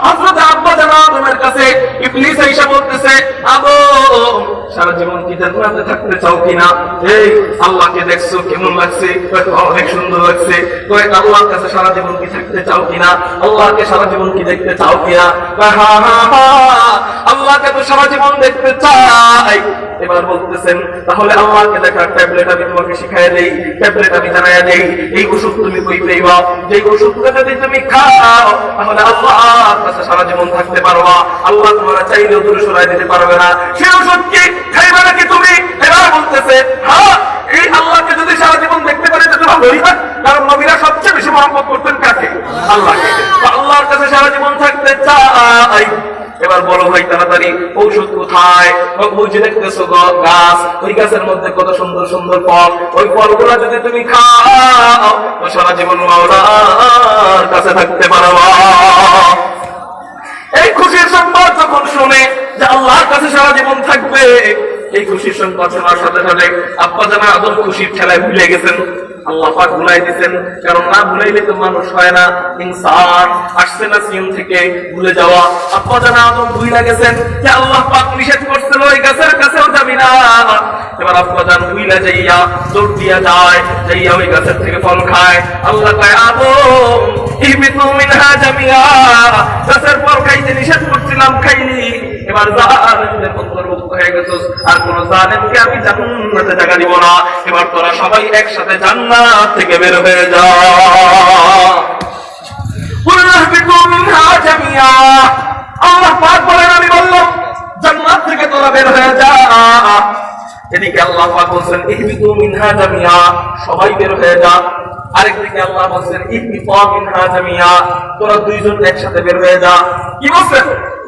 হযরত আব্বা জান আদমের কাছে ইবলিস এসে বলতেছে, আদম সারা জীবন কি জান্নাতে থাকতে চাও কিনা? এই আল্লাহকে দেখছো কেমন লাগছে? অনেক সুন্দর লাগছে। কয় আল্লাহর কাছে সারা জীবন কি থাকতে চাও কিনা? আল্লাহকে সারা জীবন কি দেখতে চাও কিনা? হা হা হা, আল্লাহকে তো সারা জীবন দেখতে চাই। এবার বলতেছেন, তাহলে আল্লাহকে দেখার ট্যাবলেট আমি তোমাকে শিখাই দেই, ট্যাবলেট আমি জানাইয়া দেই। এই ওষুধ তুমি কই পাইবা? যে ওষুধটা যদি তুমি খাও তাহলে আল্লাহর কাছে সারা জীবন থাকতে পারবা। আল্লাহ তোমার চাইলেও দূরে সরাই দিতে পারবে না। সেই ওষুধ কি খাইবা নাকি তুমি? এবার বলতেছে, হ্যাঁ, এই আল্লাহকে যদি সারা জীবন দেখতে পারে তো ভালোই হয়। কারণ নবীরা সবচেয়ে বেশি মহব্বত করতেন কাকে? আল্লাহকে। আল্লাহর কাছে সারা জীবন থাকতে চাই। এবার বলো ভাই তাড়াতাড়ি ঔষধ কোথায়? ওই যে দেখতেছো গাছ, ওই গাছের মধ্যে কত সুন্দর সুন্দর ফল। ওই ফলগুলা যদি তুমি খাও তো সারা জীবন মাওলার কাছে থাকতে পারবা। এই খুশির সংবাদ যখন শুনে যে আল্লাহর কাছে সারা জীবন থাকবে, এই খুশির সংবাদ শোনার সাথে সাথে আব্বা জান আদম খুশির ঠেলায় ভুলে গেছেন। আল্লাহ পাক ভুলাই দিচ্ছেন, কারণ না ভুলাইলে তো মানুষ হয় না, ইনসান আসছে না সিন থেকে ভুলে যাওয়া। আব্বা জান আদম ভুলে গেছেন যে আল্লাহ পাক নিষেধ করছিল ওই গাছের কাছেও যাবি না। এবার আব্বা জান ভুলে যাইয়া দৌড় দিয়া যায়, যাইয়া ওই গাছের থেকে ফল খায়। আল্লাহ কয়, আদম ইহবিতু মিনহা জামিয়া, গাছের ফল খাইতে নিষেধ করছিলাম, খাইলি। এবার জালেমদের অন্তর্ভুক্ত হয়ে গেছিস, আর কোন জালেমকে আমি জান্নাতে জায়গা দিব না। এবার তোরা সবাই একসাথে জান্নাত থেকে বের হয়ে যা। ইহবিতু মিনহা জামিয়া, আল্লাহ পাক বলেন, আমি বললাম জান্নাত থেকে তোরা বের হয়ে যা। এদিকে আল্লাহ পাক বলেন ইহবিতু মিনহা জামিয়া, সবাই বের হয়ে যা। আরেকদিকে আল্লাহ বলেন ইহবিতু মিনহা জামিয়া, তোরা দুইজন একসাথে বের হয়ে যা। কি বলছেন?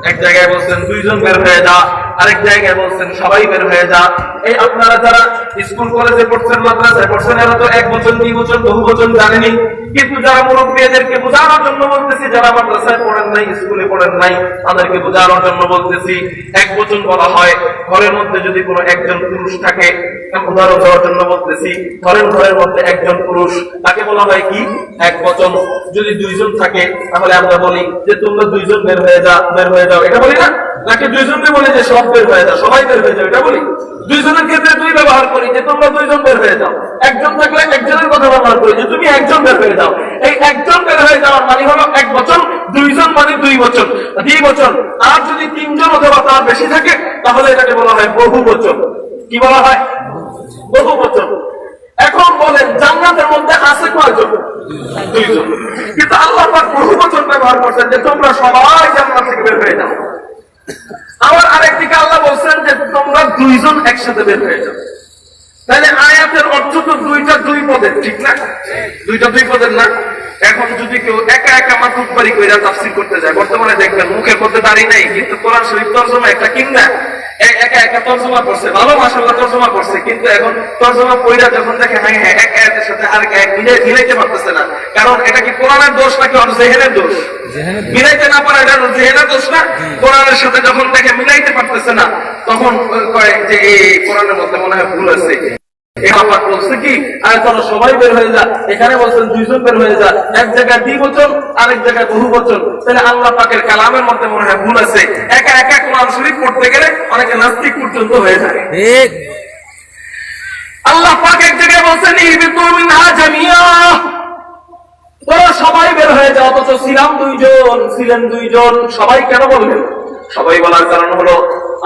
এক জায়গায় বলছেন দুইজন বের হয়ে যা, আরেক জায়গায় বলছেন সবাই বের হয়ে যা। এই আপনারা যারা স্কুল কলেজে পড়ছেন, মাদ্রাসায় পড়ছেন, এরা তো এক বছর, 2 বছর, বহু বছর জানেনি। কিন্তু যারা মুরব্বীদেরকে বোঝানোর জন্য বলতেছি, যারা মাদ্রাসায় পড়েন নাই, স্কুলে পড়েন নাই, তাদেরকে বোঝানোর জন্য বলতেছি। এক বচন বলা হয় ঘরের মধ্যে যদি কোনো একজন পুরুষ থাকে, উদাহরণ দেওয়ার জন্য বলতেছি, ঘরের মধ্যে একজন পুরুষ, তাকে বলা হয় কি? এক বচন। যদি দুইজন থাকে তাহলে আমরা বলি যে তোমরা দুইজন বের হয়ে যা, বের হয়ে যাও, এটা বলি না? নাকি দুইজনকে বলি যে সব বের হয়ে যাও, সবাই বের হয়ে যাও, এটা বলি? দুইজনের ক্ষেত্রে দুই ব্যবহার করি যে তোমরা দুইজন বের হয়ে যাও। একজন থাকলে একজনের কথা ব্যবহার করি যে তুমি একজন বের হয়ে যাও। এই একজন বের হয়ে যাওয়ার মানে হলো এক বচন, দুইজন মানে 2 বচন, 2 বচন। আর যদি 3 জন অথবা তার বেশি থাকে তাহলে এটাকে বলা হয় বহু বচন। কি বলা হয়? বহু বচন। এখন বলেন জান্নাতের মধ্যে আছে কয়জন? 2 জন। কিন্তু আল্লাহ পাক বহু বচন ব্যবহার করছেন যে তোমরা সবাই জান্নাত থেকে বের হয়ে যাও। আবার আরেকদিকে আল্লাহ বলছেন যে তোমরা 2 জন একসাথে বের হয়ে যাও। তাহলে আয়াতের অর্থ তো 2টা 2 পদের, ঠিক না? 2টা 2 পদের না? এখন যদি কেউ একা একা মাতুব্বারি কইরা তাফসীর করতে যায়, বর্তমানে দেখবেন মুখের মধ্যে দাঁড়িয়ে নাই, কিন্তু কোরআন শরীফ তরজমা একটা কিংবা একা একা তরজমা করছে, ভালো মাশাআল্লাহ তরজমা করছে, কিন্তু এখন তরজমা পড়া যখন দেখে হ্যাঁ হ্যাঁ এক আয়াতের সাথে আরেক আয়াত মিলাইতে পারতেছে না। কারণ এটা কি কোরআনের দোষ নাকি ওর জেহেনের দোষ? মিলাইতে না পারা এটা জেহেনের দোষ না? কোরআনের সাথে যখন দেখে মিলাইতে পারতেছে না, তখন কয় যে এই কোরআনের মধ্যে মনে হয় ভুল আছে। বলছে কি সবাই বের হয়ে যা, এখানে বলছেন 2 জন বের হয়ে যা। এক জায়গায় 2 বচন, আরেক জায়গায় বহু বচন। তাহলে আল্লাহ পাকের কালামের মধ্যে মনে হয় ভুল আছে। একা একা কোরআন শরীফ পড়তে গেলে অনেকে নাস্তিক পর্যন্ত হয়ে যায়। আল্লাহ পাক এক জায়গায় বলছেন ইহবিতু মিনহা জামিয়া, তোরা সবাই বের হয়ে যাও, অথচ ছিলাম 2 জন, ছিলেন 2 জন। সবাই কেন বললেন? সবাই বলার কারণ হলো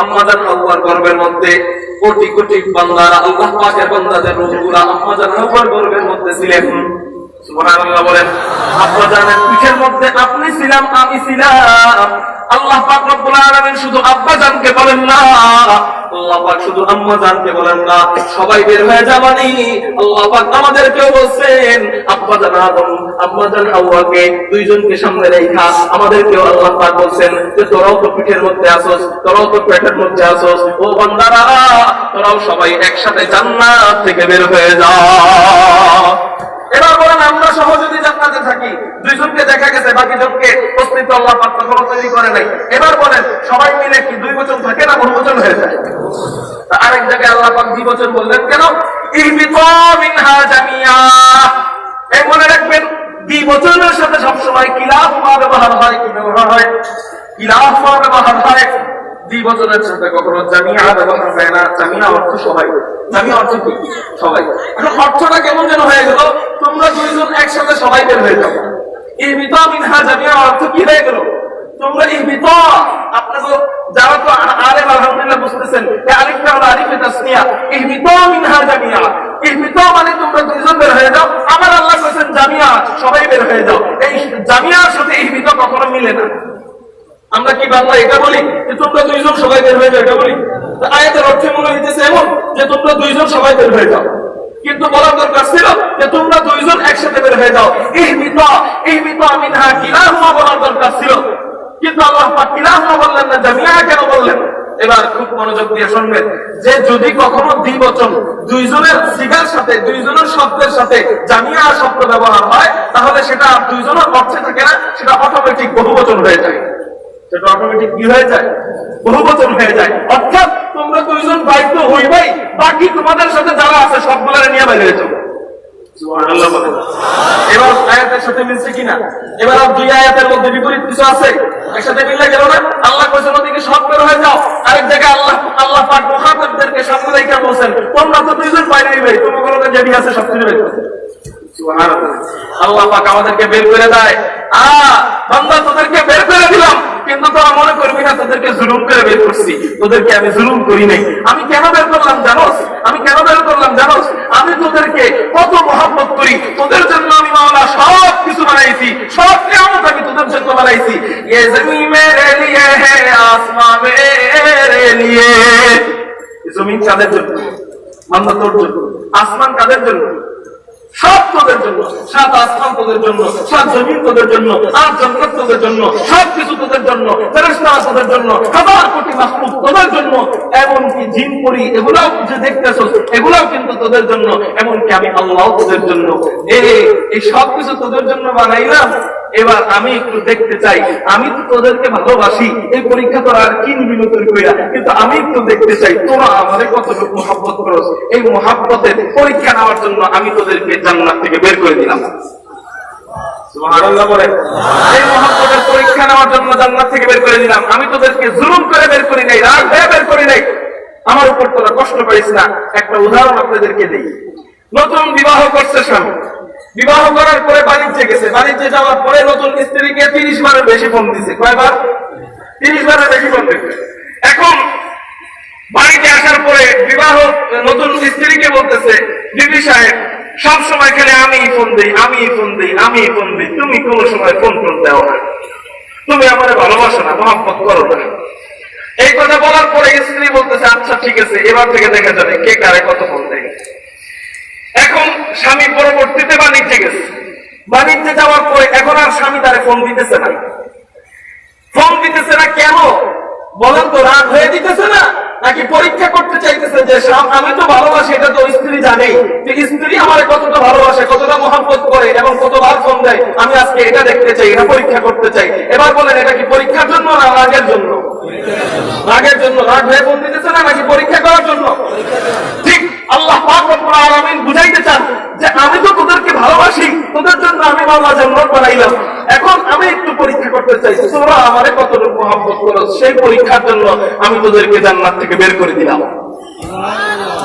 আম্মা জান হাওয়ার গর্ভের মধ্যে কোটি কোটি বান্দারা, আল্লাহ পাকের বান্দাদের রূহগুলা আম্মা জান হাওয়ার গর্ভের মধ্যে ছিলেন। সুবহানাল্লাহ বলেন। আব্বা জানের পিঠের মধ্যে আপনি ছিলাম, আমি ছিলাম। আল্লাহ পাক রব্বুল আলামিন শুধু আব্বা জানকে বলেন না, আল্লাহ পাক শুধু আম্মা জানকে বলেন না, সবাই বের হয়ে যাবানি আল্লাহ পাক আমাদেরকেও বলছেন। আব্বা জান আদম, আম্মা জান হাওয়াকে 2 জনকে সামনে রেখা আমাদেরকেও আল্লাহ পাক বলছেন যে তোরাও তো পিঠের মধ্যে আসোস, তোরাও তো পেটের মধ্যে আসোস, ও বান্দারা তোরাও সবাই একসাথে জান্নাত থেকে বের হয়ে যাও। এবার বলেন আমরা সহ যদি জান্নাতে থাকি, 2 জনকে দেখা গেছে, বাকি জনকে অস্তিত্ব আল্লাহ পাক কখনো তৈরি করে নাই। এবার বলেন সবাই মিলে কি 2 বচন থাকে না বহু বচন হয়ে যায়? আরেক জায়গায় আল্লাহ পাক 2 বচন বললেন কেন? ইহবিতু মিনহা জামিয়া। এই মনে রাখবেন দ্বিবচনের সাথে সবসময় কিলাহুমা ব্যবহার হয়, কি ব্যবহার হয়? কিলাহুমা ব্যবহার হয়। দ্বিবচনের সাথে কখনো জামিয়া ব্যবহার হয় না। জামিয়া অর্থ সবাই, জামিয়া অর্থ কি? সবাই। এখন অর্থটা কেমন যেন হয়ে গেল, তোমরা দুইজন একসাথে সবাই বের হয়ে যাও। ইহবিতা মিনহা জামিয়া অর্থ কি হয়ে গেল? তোমরা ইহবিতা, আপনাদের যারা তো আলেম আলহামদুলিল্লাহ বুঝতেছেন, এই আলিফটা হলো আলিফে তাসনিয়া। ইহবিতা মিনহা জামিয়া, ইহবিতা মানে তোমরা দুইজন বের হয়ে যাও। আমার আল্লাহ বলেছেন জামিয়া, সবাই বের হয়ে যাও। এই জামিয়ার সাথে ইহবিতা কখনো মিলে না। আমরা কি বাংলা এটা বলি যে তোমরা দুইজন সবাই বের হয়ে যাও, এটা বলি? আয়াতের অর্থ মনে হইতেছে এমন যে তোমরা দুইজন সবাই বের হয়ে যাও, কিন্তু বলার দরকার ছিল যে তোমরা দুইজন একসাথে বের হয়ে যাও। ইহবিতা, ইহবিতা মিনহা কিলাহুমা বলার দরকার ছিল, কিন্তু আল্লাহ পাক কিলাহুমা বললেন না, জামিয়া কেন বললেন? এবার খুব মনোযোগ দিয়ে শুনবেন যে যদি কখনো দ্বিবচন দুইজনের সিগার সাথে, দুইজনের শব্দের সাথে জামিয়া শব্দ ব্যবহার হয়, তাহলে সেটা দুইজনের অর্থে থাকে না, সেটা অটোমেটিক বহুবচন হয়ে যায়। সেটা অটোমেটিক কি হয়ে যায়? বহুবচন হয়ে যায়। অর্থাৎ তোমরা দুইজন বাইক তো হইবাই, বাকি তোমাদের সাথে যারা আছে সবগুলারে নিয়ে বাইরে হয়ে যাও। সুবহানাল্লাহ বলেন। এবার আয়াতের সাথে মিলছে কিনা? এবার আর দুই আয়াতের মধ্যে বিপরীত কিছু আছে, একসাথে মিলে গেল না? আল্লাহ কইছেন ওদিকে সব বের হয়ে যাও, আরেক জায়গায় আল্লাহ পাক মুখাতাবদেরকে সামনে রেখে বলছেন তোমরা তো দুইজন বাইরে হইবাই, তোমাদের যেটি আছে সব কিছু বের করো। সুবহানাল্লাহ। আল্লাহ পাক আমাদেরকে বের করে দেয়, বান্দা তোদেরকে বের করে দিলাম, কিন্তু তোরা মনে করবি না তোদেরকে জুলুম করে বের করছি। তোদেরকে আমি জুলুম করি নাই। আমি কেন বের করলাম জানোস? আমি কেন বের করলাম জানোস? আমি তোদেরকে কত মহব্বত করি, তোদের জন্য আমি মাওলা সব কিছু বানাইছি, সব নিয়ামত আমি তোদের জন্য বানাইছি। ये जमीन मेरे लिए है, आसमां मेरे लिए। জমিন কাদের জন্য? বান্দা তোর জন্য। আসমান কাদের জন্য? সব তোদের জন্য। সাত আসমান তোদের জন্য, সাত জমিন তোদের জন্য, আট জান্নাত তোদের জন্য, সবকিছু তোদের জন্য, ফেরেশতারা তোদের জন্য, হাজার কোটি মাখলুক তোদের জন্য, এমনকি জিন পরি এগুলাও যে দেখতেছো এগুলাও কিন্তু তোদের জন্য, এমনকি আমি আল্লাহ তোদের জন্য। এই সবকিছু তোদের জন্য বানাইলাম। এবার আমি একটু দেখতে চাই, আমি তো তোদেরকে ভালোবাসি, এই পরীক্ষা তোরা আর কি নিবি নতুন কইরা, কিন্তু আমি একটু দেখতে চাই তোরা আমারে কতটুকু মহব্বত করস। এই মহব্বতের পরীক্ষা নেওয়ার জন্য আমি তোদেরকে জান্নাত থেকে বের করে দিলাম। সুবহানাল্লাহ বলেন। এই মহব্বতের পরীক্ষা নেওয়ার জন্য জান্নাত থেকে বের করে দিলাম। আমি তোদেরকে জুলুম করে বের করি নাই, রাগ হয়ে বের করি নাই। আমার উপর তোরা কষ্ট পাইস না। একটা উদাহরণ আপনাদেরকে দিই। নতুন বিবাহ করছে স্বামী, বিবাহ করার পরে বাণিজ্যে গেছে, বাণিজ্যে যাওয়ার পরে নতুন স্ত্রীকে 30 বারের বেশি ফোন দিছে। কয়বার? 30 বারের বেশি ফোন দিছে। এখন বাড়িতে আসার পরে বিবাহ নতুন স্ত্রীকে বলতেছে, বিবি সাহেব সব সময় খেলে আমি ফোন দিই, আমি ফোন দিই, আমি ফোন দিই, তুমি কোন সময় ফোন দাও না, তুমি আমার ভালোবাসো না, মহব্বত করো না। এই কথা বলার পরে স্ত্রী বলতেছে আচ্ছা ঠিক আছে, এবার থেকে দেখা যাবে কে কারে কত ফোন দেয়। এখন স্বামী পরবর্তীতে বাণিজ্যে গেছে, বাণিজ্যে যাওয়ার পরে এখন আর স্বামী তারে ফোন দিতেছে না। ফোন দিতেছে না কেন বলেন তো? রাগ হয়ে দিতেছে না, নাকি পরীক্ষা করতে চাইতেছে যে আমি তো ভালোবাসি, এটা তো স্ত্রী জানেই, স্ত্রী আমার কতটা ভালোবাসে, কতটা মহব্বত করে এবং কতবার ফোন দেয়, আমি আজকে এটা দেখতে চাই, এটা পরীক্ষা করতে চাই। এবার বলেন এটা কি পরীক্ষার জন্য না রাগের জন্য? রাগের জন্য। রাগ হয়ে ফোন দিতেছে না নাকি পরীক্ষা করার জন্য? ঠিক আল্লাহ পাক রব্বুল আলামিন বুঝাইতে চান যে আমি তো তোদেরকে ভালোবাসি, তোদের জন্য আমি মাওলা জান্নাত বানাইলাম, এখন আমি একটু পরীক্ষা করতে চাই তোরা আমারে কতটুকু মহব্বত করো, সেই পরীক্ষার জন্য আমি তোদেরকে জান্নাত থেকে বের করে দিলাম।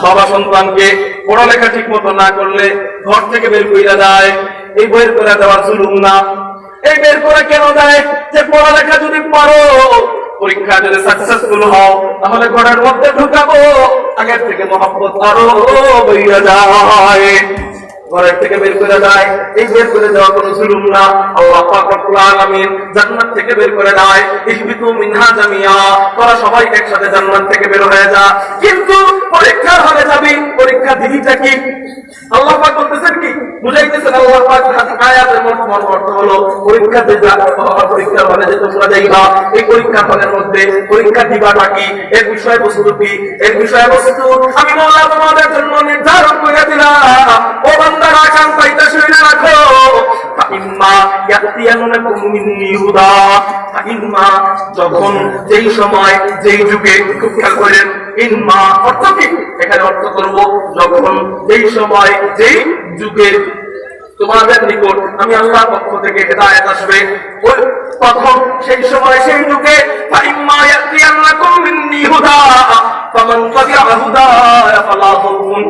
বাবা সন্তানকে পড়ালেখা ঠিক মতো না করলে ঘর থেকে বের করে দেয়, এই বের করে দেওয়ার জুলুম না। এই বের করে কেন দেয়? যে পড়ালেখা যদি পারো, পরীক্ষা যদি সাকসেসফুল হও, তাহলে ঘরের মধ্যে ঢুকাবো, আগের থেকে মহব্বত আরো বেড়ে যায়, ঘরের থেকে বের করে দেয়। এই বের করে দেওয়া কোনো জুলুম না। আল্লাহ পাক রব্বুল আলামিন জান্নাত থেকে বের করে দেয়, ইহবিতু মিনহা জামিয়া, তোরা সবাই একসাথে জান্নাত থেকে বের হয়ে যা। কিন্তু পরীক্ষার হলে যাবি, পরীক্ষা দিবিটা কি? আল্লাহ পাক বলতেছেন কি? বুঝাইতেছেন আল্লাহ পাক আয়াতের অর্থ হলো পরীক্ষা দিবা, পরীক্ষার হলে যে তোমরা যাইবা, এই পরীক্ষার হলের মধ্যে পরীক্ষা দিবাটা কি, এর বিষয়বস্তু কি? এর বিষয়বস্তু আমি মাওলা তোমাদের জন্য নির্ধারণ করে দিলাম। ও বান্দারা কান পাইতে শুনে রাখো, ইম্মা ইয়াতিয়ানুকুম মিন্নি হুদা, ইম্মা যখন যেই সময় যেই যুগে, খুব খেয়াল করেন, ইম্মা অর্থ কি? এখানে অর্থ করব যখন যেই সময় যেই যুগে, তোমাদের নিকট আমি আল্লাহর পক্ষ থেকে হেদায়েত আসবে। ওই প্রথম সেই সময় সেই যুগে ফাইম্মা ইয়াতিয়ান্নাকুম মিন্নি হুদা ফামান তাবিআ হুদায়া ফালা খাউফুন,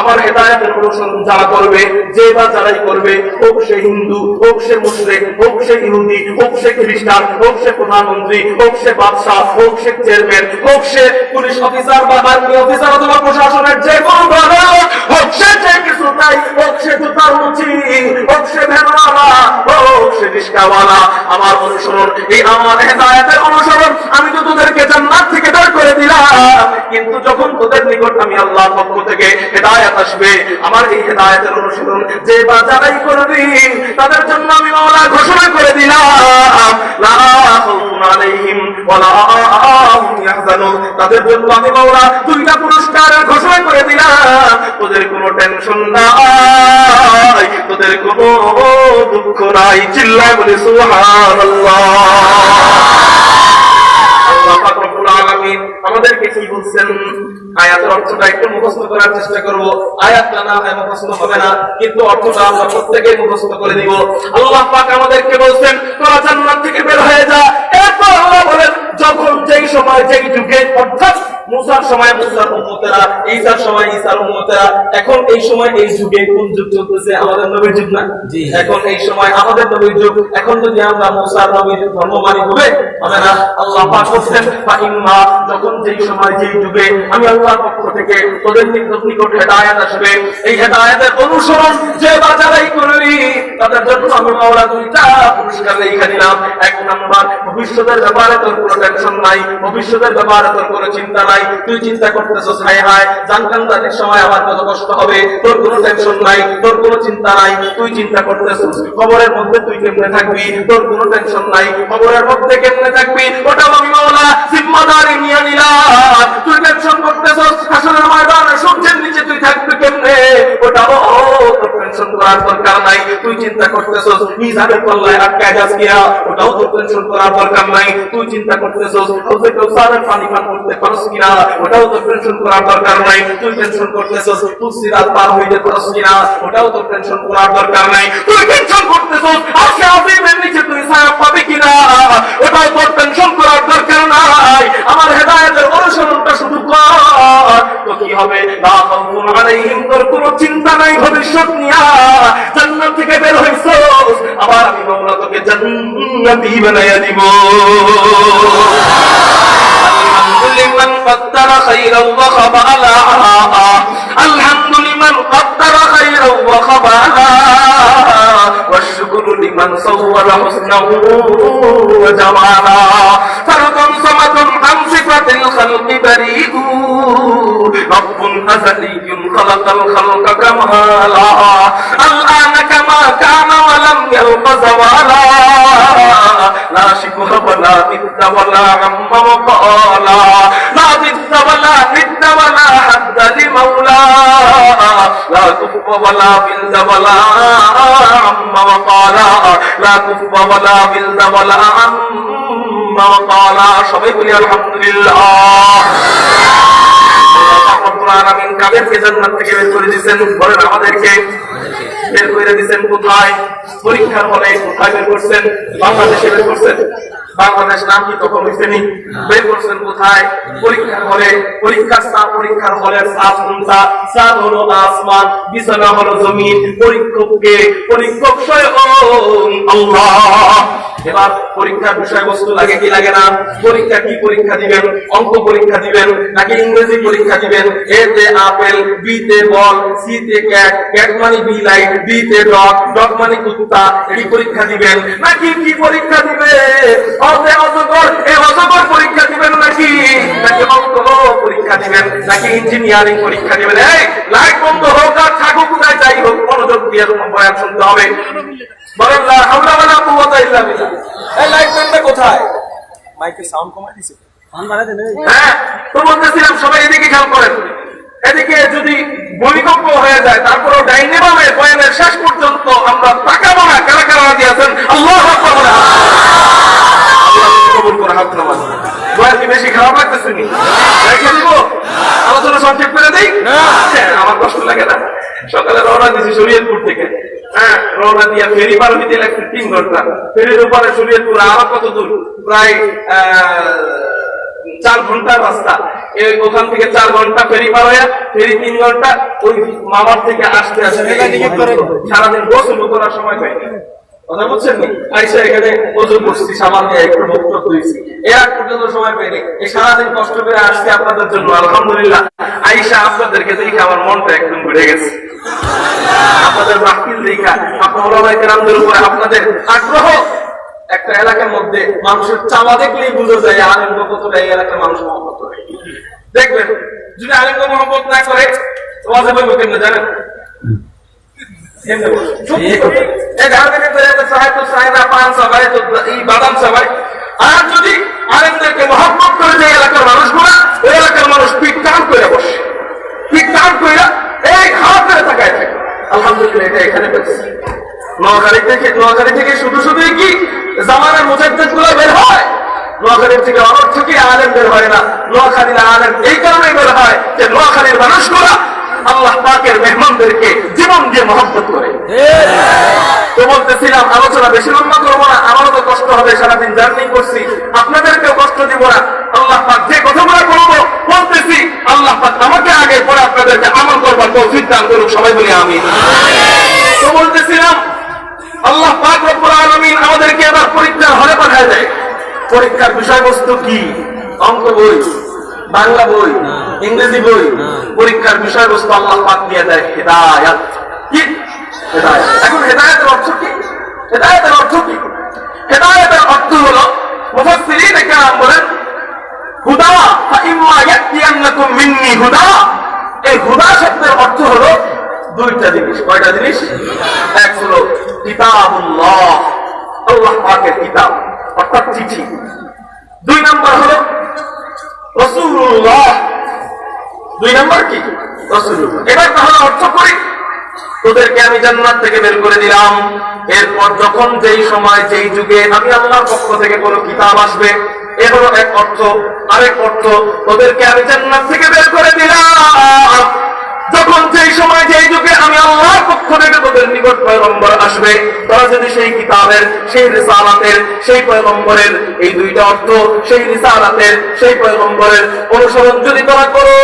আমার হেদায়েতের অনুসরণ যারা করবে, যে বা যারাই করবে, হোক সে হিন্দু, হোক সে মুশরিক, হোক সে ইহুদি, হোক সে খ্রিস্টান, হোক সে প্রধানমন্ত্রী, হোক সে বাদশা, হোক সে চেয়ারম্যান, হোক সে পুলিশ অফিসার বা আর্মি অফিসার অথবা প্রশাসনের যে কোনো ধরনের হোক সে যে কিছু তাই, হোক সে জুতার মুচি, হোক সে ভ্যানওয়ালা, হোক সে রিস্কাওয়ালা, আমার অনুসরণ, এই আমার হেদায়েতের অনুসরণ আমি তো তোদেরকে জান্নাত থেকে বের করে দিলাম। কিন্তু যখন তোদের নিকট আমি আল্লাহর পক্ষ থেকে হেদায়েত আসবে, আমার এই হেদায়েতের অনুসরণ যে বা যারাই করবি তাদের জন্য আমি মাওলা ঘোষণা করে দিলাম লা খাউফুন আলাইহিম ওয়ালা হুম ইয়াহজানুন, তাদের জন্য আমি মাওলা দুইটা পুরস্কারের ঘোষণা করে দিলাম। তোদের কোনো টেনশন নাই, তোদের কোনো দুঃখ নাই। চিল্লায় বলে সুবহানাল্লাহ। আল্লাহ পাক রব্বুল আলামিন আমাদেরকে কি বলছেন, আয়াতের অর্থটা একটু মুখস্থ করার চেষ্টা করব। আয়াতটা না হয় মুখস্থ হবে না, কিন্তু অর্থটা আমরা প্রত্যেকেই মুখস্থ করে দিব। আল্লাহ পাক আমাদেরকে বলছেন তোরা জান্নাত থেকে বের হয়ে যা। এরপর আল্লাহ বলেন যখন যেই সময় যেই যুগে, অর্থাৎ মুসার সময় মুসার উম্মতেরা, ঈসার সময় ঈসার উম্মতেরা, এখন এই সময় এই যুগে কোন যুগ চলতেছে? আমাদের নবীর যুগ না? এখন এই সময় আমাদের নবীর যুগ। এখন যদি আমরা মুসার নবীর ধর্ম মানি হবে না। আল্লাহ পাক বলেন ফাইম্মা, যখন যেই সময় যেই যুগে আমি আল্লাহর পক্ষ থেকে তোদের নিকট হেদায়েত আসবে, এই হেদায়েতের অনুসরণ যে বা যারাই করবি তাদের জন্য আমি মাওলা দুইটা পুরস্কার লেখা দিলাম। এক নাম্বার, ভবিষ্যতের ব্যাপারে তোর কোনো টেনশন নাই, ভবিষ্যতের ব্যাপারে তোর কোনো চিন্তা নাই। তুই চিন্তা করতেছস হায় হায় জানকান্দারির সময় আমার কত কষ্ট হবে, তোর কোনো টেনশন নাই, তোর কোনো চিন্তা নাই। তুই চিন্তা করতেছস কবরের মধ্যে তুই কেমনে থাকবি, তোর কোনো টেনশন নাই, কবরের মধ্যে কেমনে থাকবি ওটাও আমি মাওলা জিম্মাদারি নিয়ে নিলাম। তুই টেনশন করতেছস হাসরের ময়দানে সূর্যের নিচে তুই থাকবি কেমনে, ওটাও তোর টেনশন করার দরকার নাই। তুই চিন্তা করতেছস মিজানের পাল্লায় আটকায় যাস কিনা, ওটাও তোর টেনশন করার দরকার নাই। তুই চিন্তা করতেছস হাউজে কাউসারের পানি পান করতে পারস কিনা, ওটাও তোর টেনশন করার দরকার নাই। তুই টেনশন করতেছস তুই সিরাত পার হইতে পারস কিনা, ওটাও তোর টেনশন করার দরকার নাই। তুই টেনশন করতেছস আজকে আযীমের নিচে তুই ছায়া পাবি কিনা, ওটাও তোর টেনশন করার দরকার নাই। আমার হেদায়েতের অনুসরণটা শুধু কর, তো কি হবে? লা খাউফুন আলাইহিম, তোর কোনো চিন্তা নাই ভবিষ্যৎ নিয়া। জান্নাত থেকে বের হইছস, আবার আমি মাওলা তোকে জান্নাতি বানায়া দিব। লিমান কদ্দারা খাইরাও ওয়া খাবালা, আলহামদুলিল্লাহ কদ্দারা খাইরাও ওয়া খাবালা, ওয়াশকুরু লিমান সাওয়ারা হুসনাহু ওয়া জামালা, ফারদুন সামাদুন আন সিফাতিল খালকি বারিউ, রব্বুন আযালিয়্যুন খালাকাল খালকা কামালা, আল-আনা কামা কানা ওয়া লাম ইয়ালকা যাওয়ালা, লা শিবহা ওয়ালা ইদ্দা ওয়ালা আম্মা ওয়া ক্বালা, লা জিদ্দা ওয়ালা নিদ্দা ওয়ালা হাদ্দা লিমাওলা, লা কুফা ওয়ালা বিলদা ওয়ালা আম্মা ওয়া ক্বালা, লা কুফা ওয়ালা বিলদা ওয়ালা আম্মা ওয়া ক্বালা। সবাই বলি আলহামদুলিল্লাহ। আমিন কাদেরকে জান্নাত থেকে বের করে দিয়েছেন? বলেন আমাদেরকে। বের করে দিয়েছেন কোথায়? পরীক্ষার হলে। কোথায় বের করছেন? বাংলাদেশে বের করছেন। বাংলাদেশ নাম কি তখন হয়েছেনি? বের করছেন কোথায়? পরীক্ষার হলে। পরীক্ষার হলের সাত কোনটা? সাত হলো আসমান, বিছানা হলো জমিন, পরীক্ষককে পরীক্ষক স্বয়ং আল্লাহ। এবার পরীক্ষার বিষয়বস্তু লাগে কি লাগে না? পরীক্ষা কি পরীক্ষা দিবেন? অঙ্ক পরীক্ষা দিবেন নাকি ইংরেজি পরীক্ষা দিবেন? এ তে আপেল, বি তে বল, সি তে ক্যাট, ক্যাট মানে বি লাইট, বি তে ডগ, ডগ মানে কুত্তা, এই পরীক্ষা দিবেন নাকি কি পরীক্ষা দিবেন? অতে অজগর, এই অজগর পরীক্ষা দিবেন নাকি অঙ্ক পরীক্ষা দিবেন নাকি ইঞ্জিনিয়ারিং পরীক্ষা দিবেন? এই লাইট বন্ধ হোক আর থাকুক কোথায় যাই হোক, মনোযোগ দিয়ে বয়ান শুনতে হবে। বলেন লা হাওলা ওয়ালা কুওয়াতা ইল্লা বিল্লাহ। এই লাইট ম্যানটা কোথায়? মাইকে সাউন্ড কমাই দিছে। হ্যাঁ, তো বলতেছিলাম সবাই এদিকে খেয়াল করেন। এদিকে যদি ভূমিকম্প হয়ে যায় তারপরেও ডাইনে বামে বয়ানের শেষ পর্যন্ত আমরা তাকাবো না। কারা কারা রাজি আছেন? আল্লাহু আকবার। আল্লাহ কবুল করে হাত নামান। বয়ান কি বেশি খারাপ লাগতেছে নি? রেখে দিব? আলোচনা সংক্ষেপ করে দেই? আমার কষ্ট লাগে না? সকালে রওনা দিয়েছি শরীয়তপুর থেকে। হ্যাঁ, রওনা দিয়ে ফেরি পার হইতে লাগছে 3 ঘন্টা। ফেরির উপরে শরীয়তপুর আরো কত দূর, প্রায় 4 ঘন্টার রাস্তা। ওখান থেকে 4 ঘন্টা ফেরি পার হয়ে, ফেরি 3 ঘন্টা। ওই মামার থেকে আসতে আসতে সারাদিন গোসল করার সময় পাইনি। কথা বলছেন নি? আইসা এখানে ওযু করছি, সাবান দিয়ে একটু মুখ টুক ধুইছি, এর পর্যন্ত সময় পাইনি। এই সারাদিন কষ্ট করে আসছে আপনাদের জন্য, আলহামদুলিল্লাহ। আইসা আপনাদেরকে দেখে আমার মনটা একদম ঘুরে গেছে। আপনাদের মাহফিল দেখা, আপনার ওলামায়ে কেরামদের উপরে আপনাদের আগ্রহ। একটা এলাকার মধ্যে মানুষের চাওয়া দেখলেই বোঝা যায় আলেম কতটা এই এলাকার মানুষ মহব্বত করে। দেখবেন যদি আলেম মহব্বত না করে ওয়াজে বলবো কেমনে জানেন? আর যদি আলেমদেরকে মহব্বত করে যে এলাকার মানুষগুলা, ওই এলাকার মানুষ পিঠ টান করে বসে, পিঠ টান করে এই খাওয়া করে তাকায় থাকে। আলহামদুলিল্লাহ, এটা এখানে পেয়েছি। নোয়াখালী থেকে শুধু শুধুই কি জামানের মুজাদ্দিদ গুলো বের হয়? নোয়াখালীর থেকে অনর্থ কি আলেম বের হয় না? নোয়াখালীর আলেম এই কারণে বের হয় যে নোয়াখালীর মানুষগুলা আল্লাহ পাকের মেহমানদেরকে জীবন দিয়ে মহব্বত করে। তো বলতেছিলাম, আলোচনা বেশি লম্বা করবো না, আমারও তো কষ্ট হবে, সারাদিন জার্নি করছি, আপনাদেরকেও কষ্ট দিব না। আল্লাহ পাক যে কথাগুলো বলবো বলতেছি, আল্লাহ পাক আমাকে আগে পরে আপনাদেরকে আমল করবার তৌফিক দান করুক, সবাই বলি আমিন। তো বলতেছিলাম, আল্লাহ পাক রব্বুল আলামিন আমাদেরকে এবার পরীক্ষার হলে পাঠায় দেয়। পরীক্ষার বিষয়বস্তু কি? অঙ্ক বই, বাংলা বই, ইংরেজি বই। পরীক্ষার বিষয়বস্তু আল্লাহ পাক দিয়ে দেয় হিদায়াত। কি হিদায়াত? এখন হিদায়াতের অর্থ কি? হিদায়াতের অর্থ কি? হিদায়াতের অর্থ হলো, মুফাসসিরিন কেরাম বলেন, হুদা ফাইম্মা ইয়াতিয়ান্নাকুম মিন্নি হুদা। এই হুদা শব্দের অর্থ হলো 2টা জিনিস। কয়টা জিনিস? এক হলো কিতাবুল্লাহ, আল্লাহ পাকের কিতাব অর্থাৎ চিঠি। 2 নাম্বার হলো রাসূলুল্লাহ। 2 নাম্বার কি? রাসূলুল্লাহ। এবার তাহলে অর্থ করি, তোদেরকে আমি জান্নাত থেকে বের করে দিলাম। এরপর যখন যেই সময় যেই যুগে আমি আল্লাহর পক্ষ থেকে কোনো কিতাব আসবে, এ হলো এক অর্থ। আরেক অর্থ, তোদেরকে আমি জান্নাত থেকে বের করে দিলাম যখন যেই সময় যেই যুগে আমি আল্লাহর পক্ষ থেকে তোদের নিকট পয়গম্বর আসবে, তোরা যদি সেই কিতাবের, সেই রিসালাতের, সেই পয়গম্বরের, এই 2টা অর্থ, সেই রিসালাতের, সেই পয়গম্বরের অনুসরণ যদি তোরা করো,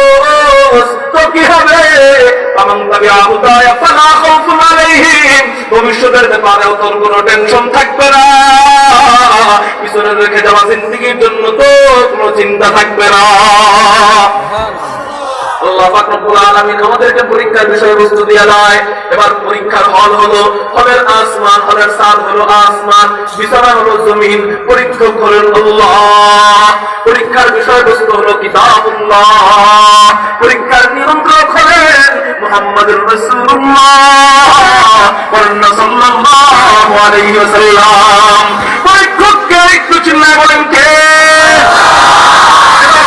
তো কি হবে? ফামান তাবিআ হুদায়া ফালা খাউফুন আলাইহিম। ভবিষ্যতের ব্যাপারেও তোর কোনো টেনশন থাকবে না, পিছনে রেখে যাওয়া জিন্দেগির জন্য তো কোনো চিন্তা থাকবে না। আল্লাহ পাক রব্বুল আলামিন আমাদেরকে পরীক্ষার বিষয়বস্তু দিয়ে দেয়। এবার পরীক্ষার হল হলো, হলের আসমান, হলের সাদ হলো আসমান, বিছানা হলো জমিন, পরীক্ষক হলেন আল্লাহ। পরীক্ষার বিষয়বস্তু হলো কিতাবুল্লাহ, পরীক্ষার নিয়ন্ত্রক হলেন মুহাম্মদুর রাসূলুল্লাহ সাল্লাল্লাহু আলাইহি ওয়াসাল্লাম। পরীক্ষককে একটু চিল্লায় বলেন কে?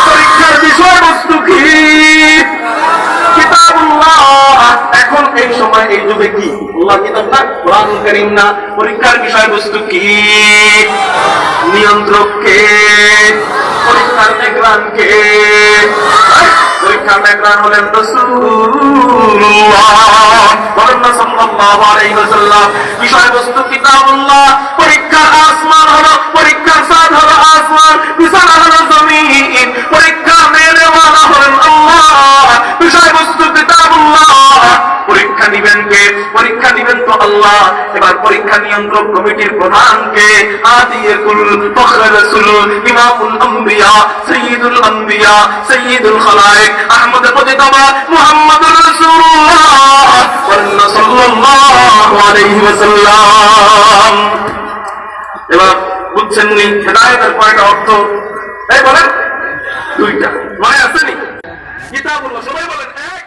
পরীক্ষার বিষয়বস্তু কি? কিতাবুল্লাহ। এখন এই সময় এই যুগে কি? আল্লাহর কিতাব না, কোরআন কারীম না। পরীক্ষার বিষয়বস্তু কি? নিয়ন্ত্রক কে? পরীক্ষার নিগরান কে? পরীক্ষার নিগরান হলেন রাসূলুল্লাহ সাল্লাল্লাহু আলাইহি ওয়াসাল্লাম। বিষয়বস্তু কিতাবুল্লাহ। পরীক্ষার আসমান হলো, পরীক্ষার সাদ হলো আসমান, বিছানা হলো জমিন, পরীক্ষা মেনেওয়ালা হলেন আল্লাহ। বিষয়বস্তু কিতাবুল্লাহ। পরীক্ষা নিবেন কে? পরীক্ষা নিবেন তো আল্লাহ। এবার পরীক্ষা নিয়ন্ত্রক কমিটির প্রধান কে? আদিয়াতুল ফখর রাসূল ইমামুল আম্বিয়া সাইয়্যিদুল আম্বিয়া সাইয়্যিদুল খালায়েক আহমদ মুজতবা মুহাম্মদুর রাসূলুল্লাহ সাল্লাল্লাহু আলাইহি ওয়াসাল্লাম। এবার বুঝছেন নি হিদায়াতের কয়টা অর্থ? এই বলেন 2টা। মনে আছে নি? কিতাবুল্লাহ, সবাই বলেন এক।